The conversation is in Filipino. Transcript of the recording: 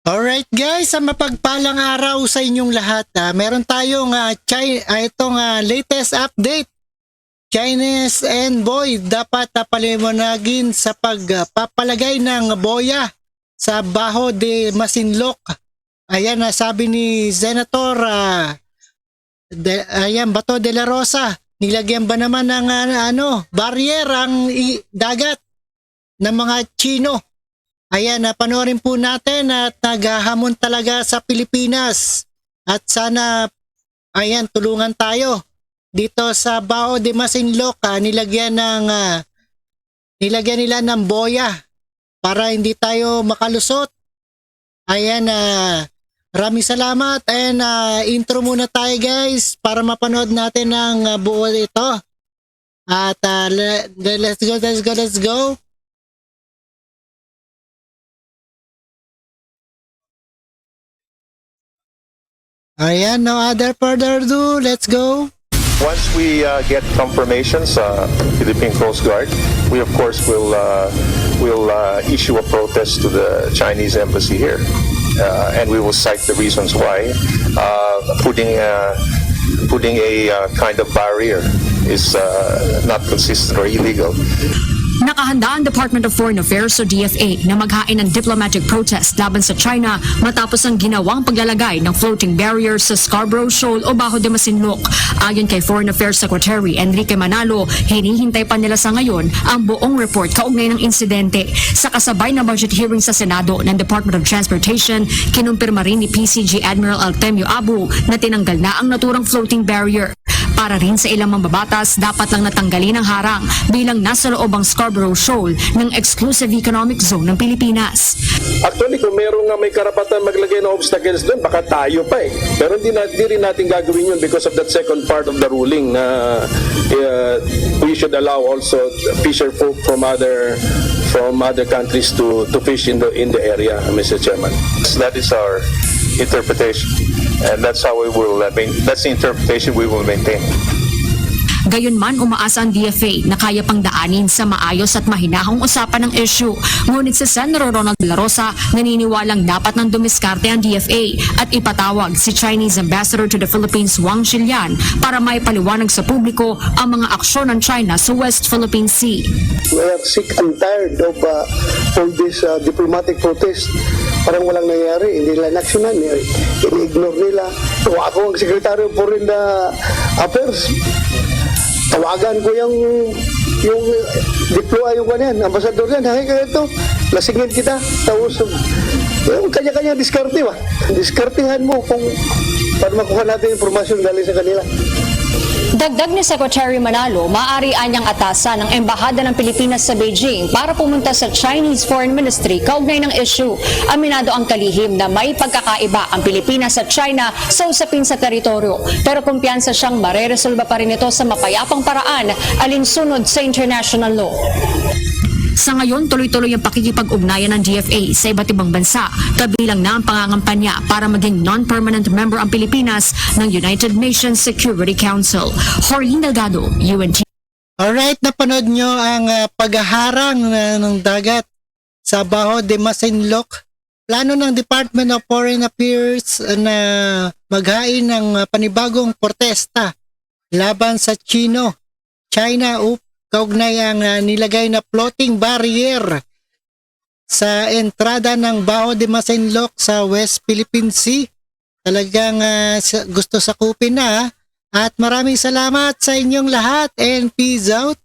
Alright guys, sa mapagpalang araw sa inyong lahat. Meron tayong latest update. Chinese envoy dapat paliwanagin sa pagpapalagay ng boya sa Baho de Masinloc. Ayan, sabi ni Senator Bato de la Rosa, nilagyan ba naman ng barrier ang dagat ng mga Chino? Ayan, panoorin po natin at naghahamon talaga sa Pilipinas. At sana, ayan, tulungan tayo. Dito sa Baho de Masinloc, nilagyan nila ng boya para hindi tayo makalusot. Ayan, maraming salamat. And intro muna tayo guys para mapanood natin ang buo ito. At let's go. Ayan, no other further ado, let's go. Once we get confirmations, Philippine Coast Guard, we of course will issue a protest to the Chinese embassy here, and we will cite the reasons why putting a kind of barrier is not consistent or illegal. Nakahanda ang Department of Foreign Affairs o DFA na maghain ng diplomatic protest laban sa China matapos ang ginawang paglalagay ng floating barrier sa Scarborough Shoal o Baho de Masinloc. Ayon kay Foreign Affairs Secretary Enrique Manalo, hinihintay pa nila sa ngayon ang buong report kaugnay ng insidente. Sa kasabay na budget hearing sa Senado ng Department of Transportation, kinumpirma rin ni PCG Admiral Artemio Abu na tinanggal na ang naturang floating barrier. Para rin sa ilang mambabatas, dapat lang natanggalin ang harang bilang nasa loob ang Scarborough Shoal ng Exclusive Economic Zone ng Pilipinas. Actually, kung merong may karapatan maglagay ng obstacles doon, baka tayo pa eh. Pero hindi rin natin gagawin yun because of that second part of the ruling na we should allow also fisher folk from other countries to fish in the area, Mr. Chairman. That is our interpretation, and that's how we will that's the interpretation we will maintain. Gayunman, umaasa ang DFA na kaya pang daanin sa maayos at mahinahong usapan ng issue. Ngunit si Senator Ronald de la Rosa naniniwalang dapat nang dumiskarte ang DFA at ipatawag si Chinese Ambassador to the Philippines Wang Xilian para maipaliwanag sa publiko ang mga aksyon ng China sa West Philippine Sea. We are sick and tired of all this diplomatic protest. Parang walang nangyari, hindi nila naksyonan, ini-ignore nila. So ako ang Secretary of Foreign Affairs, tawagan ko yung diploa yung kanyan, ambasador yan, hay kayo ito, lasingin kita, tapos yung kanya-kanya diskarte ba? Diskartehan mo kung para makuha natin informasyon galing sa kanila. Dagdag ni Secretary Manalo, maaari anyang atasan ng Embahada ng Pilipinas sa Beijing para pumunta sa Chinese Foreign Ministry kaugnay ng issue. Aminado ang kalihim na may pagkakaiba ang Pilipinas at China sa usapin sa teritoryo. Pero kumpiyansa siyang mareresolba pa rin ito sa mapayapang paraan alinsunod sa international law. Sa ngayon, tuloy-tuloy ang pakikipag-ugnayan ng DFA sa iba't ibang bansa, kabilang na ang pangangampanya para maging non-permanent member ang Pilipinas ng United Nations Security Council. Jorge Delgado, UNT. Alright, napanood nyo ang paghaharang ng dagat sa Baho de Masinloc. Plano ng Department of Foreign Affairs na maghain ng panibagong protesta laban sa China kaugnay ang nilagay na floating barrier sa entrada ng Baho de Masinloc sa West Philippine Sea. Talagang gusto sakupin na. At maraming salamat sa inyong lahat and peace out.